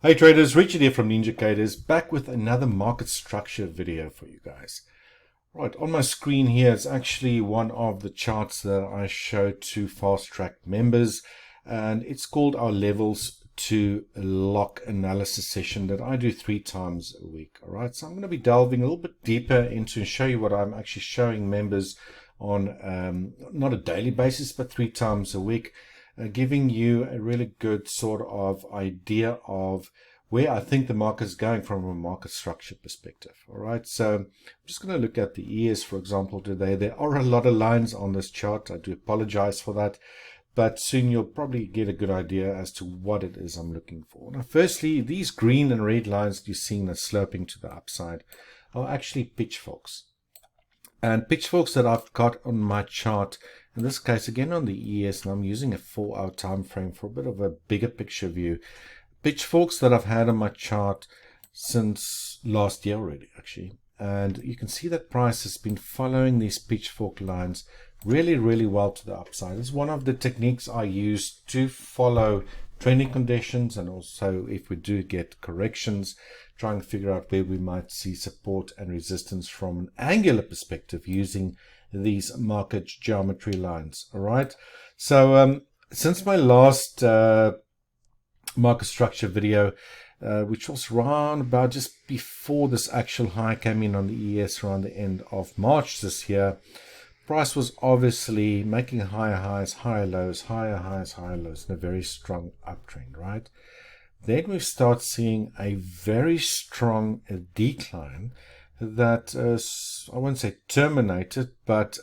Hey traders, Richard here from Ninjacators, back with another market structure video for you guys. Right, on my screen here is actually one of the charts that I show to fast track members, and it's called our levels to lock analysis session that I do 3 times a week. All right, so I'm going to be delving a little bit deeper into and show you what I'm actually showing members on not a daily basis, but 3 times a week. Giving you a really good sort of idea of where I think the market is going from a market structure perspective. All right, so I'm just going to look at the ES, for example, today. There are a lot of lines on this chart. I do apologize for that, but soon you'll probably get a good idea as to what it is I'm looking for. Now, firstly, these green and red lines that you're seeing that's sloping to the upside are actually pitchforks. And pitchforks that I've got on my chart, in this case again on the ES, and I'm using a 4-hour time frame for a bit of a bigger picture view. Pitchforks that I've had on my chart since last year already, actually. And you can see that price has been following these pitchfork lines really well to the upside. It's one of the techniques I use to follow trending conditions, and also if we do get corrections, try and figure out where we might see support and resistance from an angular perspective using these market geometry lines. All right, so since my last market structure video, which was around about just before this actual high came in on the ES around the end of March this year, price was obviously making higher highs, higher lows, higher highs, higher lows, in a very strong uptrend, right? Then we start seeing a very strong decline that I won't say terminated, but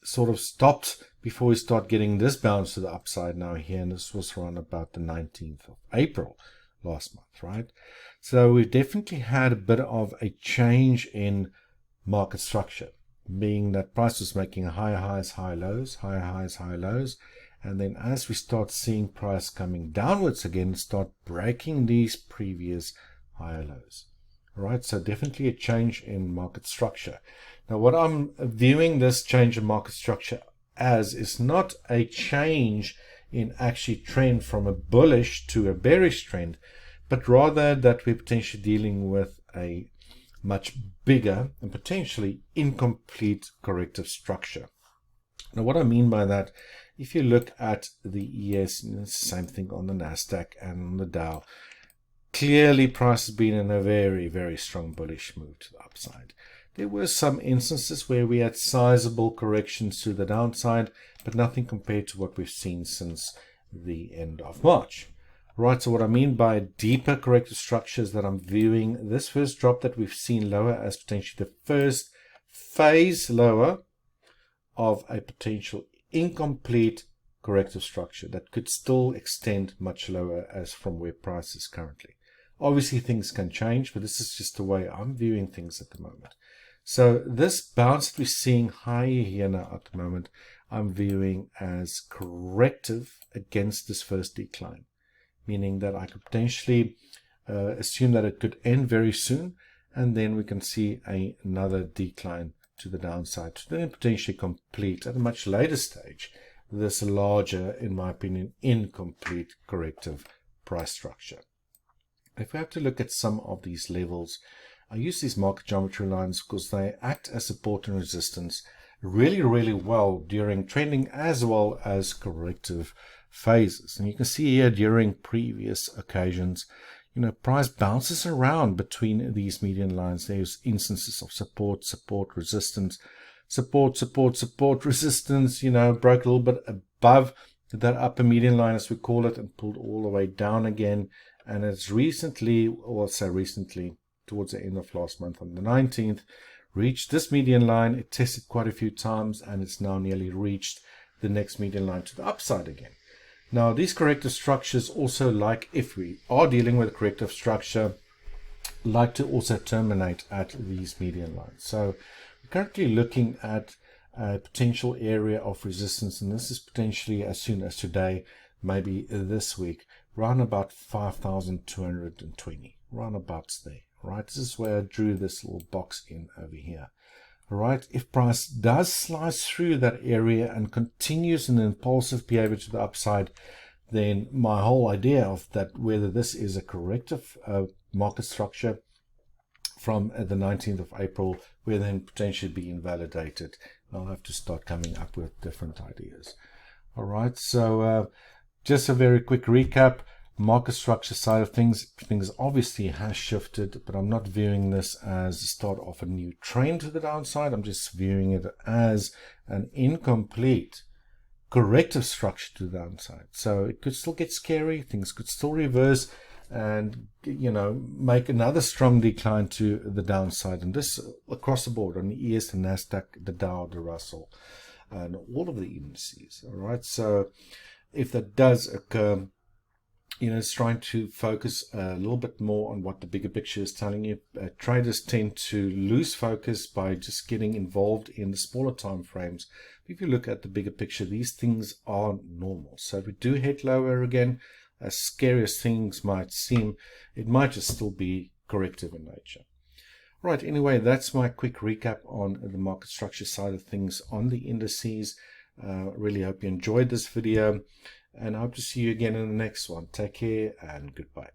sort of stopped before we start getting this bounce to the upside now here, and this was around about the 19th of April last month, right? So we've definitely had a bit of a change in market structure, being that price was making higher highs, higher lows, higher highs, higher lows, and then as we start seeing price coming downwards again, start breaking these previous higher lows. All right, so definitely a change in market structure. Now, what I'm viewing this change in market structure as is not a change in actually trend from a bullish to a bearish trend, but rather that we're potentially dealing with a much bigger and potentially incomplete corrective structure. Now, what I mean by that, if you look at the ES, and it's the same thing on the NASDAQ and on the Dow, clearly price has been in a very strong bullish move to the upside. There were some instances where we had sizable corrections to the downside, but nothing compared to what we've seen since the end of March. Right, so what I mean by deeper corrective structures, that I'm viewing this first drop that we've seen lower as potentially the first phase lower of a potential incomplete corrective structure that could still extend much lower as from where price is currently. Obviously things can change, but this is just the way I'm viewing things at the moment. So this bounce that we're seeing higher here now at the moment, I'm viewing as corrective against this first decline, meaning that I could potentially assume that it could end very soon, and then we can see another decline to the downside to then potentially complete at a much later stage this larger, in my opinion, incomplete corrective price structure. If we have to look at some of these levels, I use these market geometry lines because they act as support and resistance really well during trending as well as corrective phases. And you can see here during previous occasions, you know, price bounces around between these median lines. There's instances of support, resistance, support, resistance, you know, broke a little bit above that upper median line, as we call it, and pulled all the way down again. And it's recently, towards the end of last month on the 19th, reached this median line. It tested quite a few times, and it's now nearly reached the next median line to the upside again. Now, these corrective structures also, like if we are dealing with a corrective structure, like to also terminate at these median lines. So we're currently looking at a potential area of resistance, and this is potentially as soon as today, maybe this week, around about 5,220, round about there. Right, this is where I drew this little box in over here. All right, if price does slice through that area and continues an impulsive behavior to the upside, then my whole idea of that, whether this is a corrective market structure from the 19th of April, will then potentially be invalidated. I'll have to start coming up with different ideas. All right, so just a very quick recap. Market structure side of things obviously has shifted, but I'm not viewing this as the start of a new trend to the downside. I'm just viewing it as an incomplete corrective structure to the downside. So it could still get scary, things could still reverse and, you know, make another strong decline to the downside, and this across the board on the ES, the Nasdaq, the Dow, the Russell, and all of the indices. All right, so if that does occur, you know, it's trying to focus a little bit more on what the bigger picture is telling you. Traders tend to lose focus by just getting involved in the smaller time frames. If you look at the bigger picture, these things are normal. So if we do head lower again, as scary as things might seem, it might just still be corrective in nature. Right, anyway, that's my quick recap on the market structure side of things on the indices. Really hope you enjoyed this video, and I hope to see you again in the next one. Take care and goodbye.